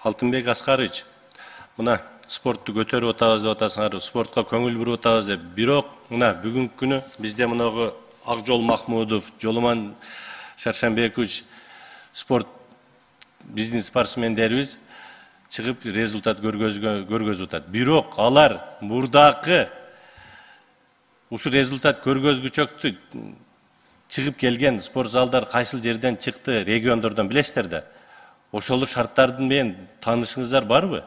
Алтынбек Аскарович, мына спортту көтөрүп атабыз деп атасыңар, спортко көңүл буруп атабыз деп. Бирок мына бүгүнкү күнү бизде мынагы Акжол Махмудов, Жоломан Шаршанбекович спорт бизнес спортсмендерибиз чыгып результат көргөзүп атат. Бирок алар мурдакы ушу результат көргөзгүчөктү чыгып келген спорт залдар кайсыл жерден чыкты, региондордон билесиздер да. Ошол шарттардын менен таанышыңыздар барбы?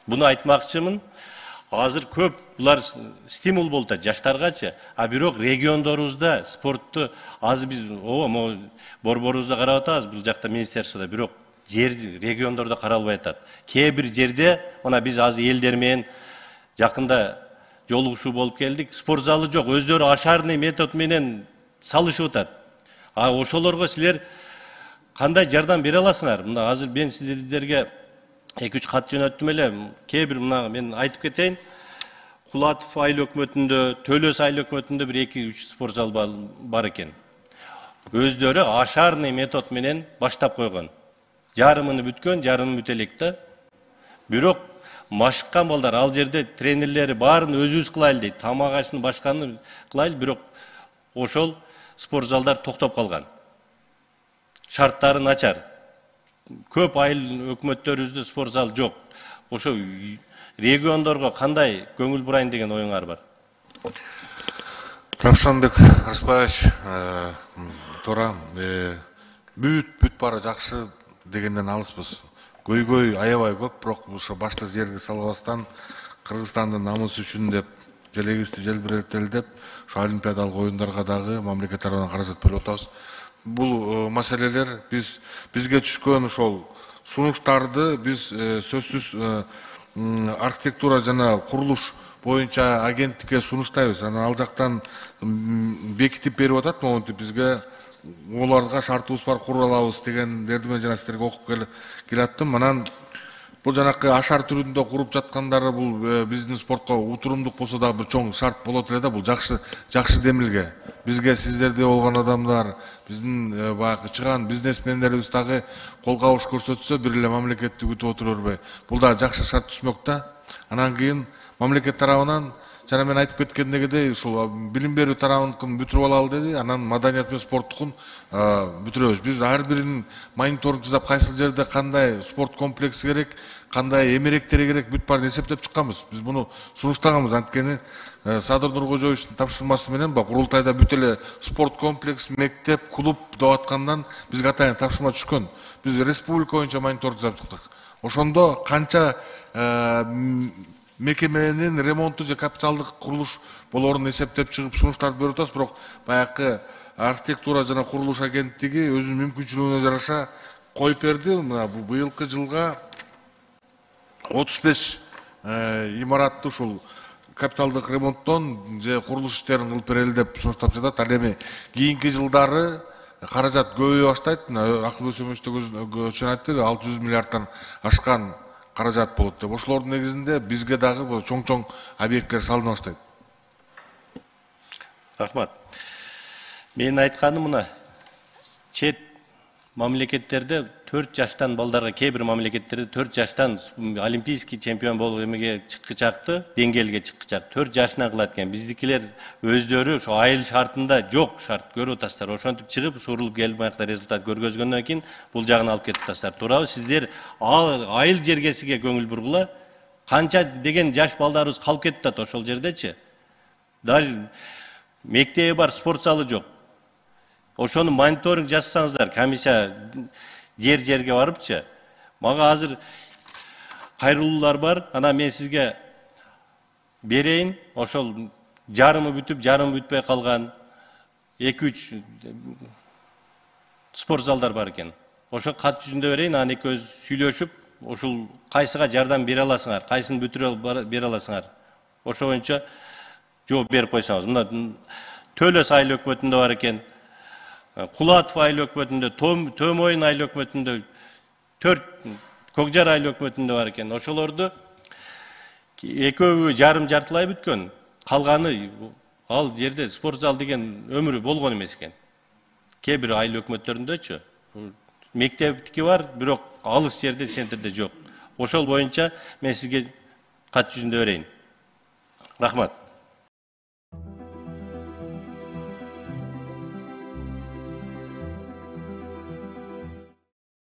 Буну айтмакчымын. Азыр көп булар стимул болуп атат жаштаргачы. А бирок региондорубузда спортту азыр биз борборубузда карап атабыз, бул жакта министерстводо, бирок жер региондордо каралбай атат. Кээ бир жерде мына биз азыр элдер менен жакында жолугушуу болуп келдик. Спорт залы жок, өздөрү ашарный метод менен салышып атат. А ошолорго силер кандай жардам бере аласыңар? Мына азыр мен сиздерге 2-3 кат жөнөттүм эле. Кээ бир мына мен айтып кетейин. Кулатов айыл өкмөтүндө, Төлөс айыл өкмөтүндө бир 2-3 спорт зал бар экен. Өздөрү ашарный метод менен баштап койгон. Жарымыны бүткөн, жарымын бүтө элек да. Бирок машыккан балдар ал жерде тренерлери баарын өзүбүз кылайлы дейт. Тамак ашын башканы кылайлы, бирок ошол спорт залдар токтоп калган. Шарттары начар. Көп айыл өкмөттөрүбүздө спорт зал жок. Ошо региондорго кандай көңүл бурайын деген оюңар бар? Равшанбек Арыспаевич, туура, бүт баары жакшы дегенден алыспыз. Көйгөй аябай көп, бирок ошо башты жерге салбастан Кыргызстандын намысы үчүн деп, желегибизди желбиретели деп, ошо олимпиадалык оюндарга дагы мамлекет тарабынан каражат бөлүп атабыз. Бул маселелер бизге түшкөн ошол сунуштарды биз сөзсүз архитектура жана курулуш боюнча агенттикке сунуштайбыз. Ал жактан бекитип берип атат, монтип бизге оларга шартыбыз бар, кура алабыз дегендерди мен жана сиздерге окуп келаттым. Анан бул жанакы ашар түрүндө куруп жаткандары бул биздин спортко утурумдук болсо дагы бир чоң шарт болот эле да, бул жакшы демилге. Бизге сиздерде болгон адамдар, биздин баягы чыган бизнесмендерибиз дагы кол кабыш көрсөтсө, бир эле мамлекетти күтүп отура бербей. Бул да жакшы шарт түзмөк да. Анан кийин мамлекет тарабынан жана мен айтып кеткендегидей ушул билим берүү тарабын бүтүрүп алалы деди, анан маданият менен спорттукун бүтүрөбүз. Биз ар бирин мониторинг жасап, кайсыл жерде кандай спорт комплекси керек, кандай эмеректери керек, бүт баарын эсептеп чыкканбыз. Биз буну сунуштаганбыз. Анткени Садыр Нуркожоевичтин тапшырмасы менен курултайда бүт эле спорт комплекс, мектеп, клуб деп аткандан бизге атайын тапшырма түшкөн. Биз республика боюнча мониторинг жасап чыктык. Ошондо канча мекеменин ремонту же капиталдык курулуш болоорун эсептеп чыгып сунуштарды берип атабыз. Бирок баягы архитектура жана курулуш агенттиги өзүнүн мүмкүнчүлүгүнө жараша коюп берди. Мына быйылкы жылга 35 имаратты ушул капиталдык ремонттон же курулуш иштерин кылып берели деп сунуштап жатат. Ал эми кийинки жылдары каражат көбөйө баштайт. Акыл Сөмөчтө айтты, 600 миллиардтан ашкан каражат болот деп. Ошолордун негизинде бизге дагы чоң объекттер салына баштайт. Рахмат. Мен айтканым мына чет мамлекеттерде 4 жаштан балдарга, кээ бир мамлекеттерде 4 жаштан олимпийский чемпион болуп эмеге чыккычакты, деңгээлге чыккычак 4 жашынан кылат экен. Биздикилер өздөрү ошо айыл шартында жок шарт көрүп атасыздар. Ошентип чыгып сурулуп келип баягы результат көргөзгөндөн кийин бул жагын алып кетип атасыздар. Туурабы? Сиздер айыл жергесиге көңүл бургула. Канча деген жаш балдарыбыз калып кетип атат ошол жердечи. Даже мектеби бар, спорт залы жок. Ошону мониторинг жасасаңыздар, комиссия жерге барыпчы. Мага азыр кайрылуулар бар. Анан мен сизге берейин. Ошол жарымы бүтүп, жарымы бүтпөй калган 2-3 спорт залдар бар экен. Ошо кат жүзүндө берейин. Анан экөөбүз сүйлөшүп, ошол кайсыга жардам бере аласыңар, кайсыны бүтүрүп бере аласыңар. Ошо боюнча жооп берип койсоңуз. Мына Төлөс айыл өкмөтүндө бар экен. Кулатов айыл өкмөтүндө, Төмөйүн айыл өкмөтүндө, 4 Көкжар айыл өкмөтүндө бар экен. Ошолорду экөө жарым жартылай бүткөн. Калганы ал жерде спорт зал деген өмүрү болгон эмес экен. Кээ бир айыл өкмөттөрүндөчү мектептики бар, бирок алыс жерде центрде жок. Ошол боюнча мен сизге кат жүзүндө берейин. Рахмат.